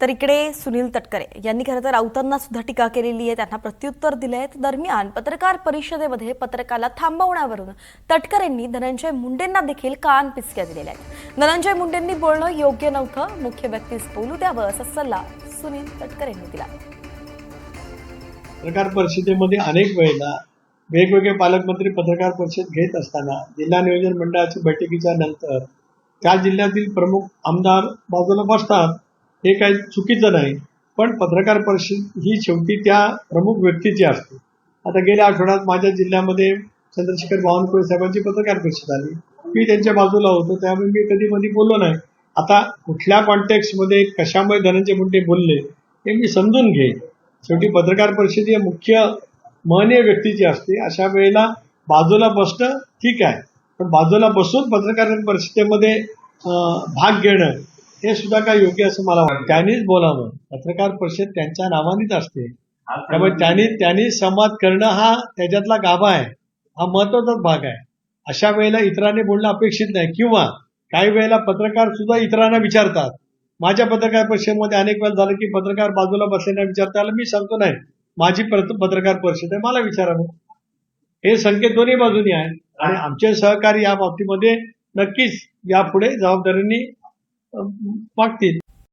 तर इकडे सुनील तटकरे यांनी खरं तर राऊतांना सुद्धा टीका केलेली आहे, त्यांना प्रत्युत्तर दिलंय। दरम्यान पत्रकार परिषदेमध्ये पत्रकाला थांबवण्यावरून तटकरेंनी धनंजय मुंडेंना देखील कान पिचक्या दिलेल्या आहेत। धनंजय मुंडेंनी बोलणं योग्य नव्हतं, मुख्य व्यक्तीस बोलू द्यावं असा सल्ला सुनील तटकरेंनी दिला। पत्रकार परिषदेमध्ये अनेक वेळेला वेगवेगळे पालकमंत्री पत्रकार परिषद घेत असताना जिल्हा नियोजन मंडळाच्या बैठकीच्या नंतर त्या जिल्ह्यातील प्रमुख आमदार बाजूला बसतात, हे काही चुकीचं नाही, पण पत्रकार परिषद ही शेवटी त्या प्रमुख व्यक्तीची असते। आता गेल्या आठवड्यात माझ्या जिल्ह्यामध्ये चंद्रशेखर बावनकुळे साहेबांची पत्रकार परिषद आली, मी त्यांच्या बाजूला होतो, त्यामुळे मी कधी मध्ये बोललो नाही। आता कुठल्या कॉन्टेक्स्टमध्ये कशामुळे धनंजय मुंडे बोलले हे मी समजून घेईन। शेवटी पत्रकार परिषद ही मुख्य महनीय व्यक्तीची असते, अशा वेळेला बाजूला बसणं ठीक आहे, पण बाजूला बसून पत्रकार परिषदेमध्ये भाग घेणं हे सुद्धा काय योग्य असं मला वाटतं। त्यांनीच बोलावं, पत्रकार परिषद त्यांच्या नावानेच असते, त्यामुळे त्यांनी संवाद करणं हा त्याच्यातला गाभा आहे, हा महत्वाचाच भाग आहे। अशा वेळेला इतरांनी बोलणं अपेक्षित नाही, किंवा काही वेळेला पत्रकार सुद्धा इतरांना विचारतात। माझ्या पत्रकार परिषदेमध्ये अनेक वेळा झालं की पत्रकार बाजूला बसलेला विचारता आलं, मी सांगतो नाही माझी पत्रकार परिषद आहे, मला विचारावं। हे संकेत दोन्ही बाजूनी आहे, आणि आमचे सहकारी या बाबतीमध्ये नक्कीच यापुढे जबाबदारीने मागतील।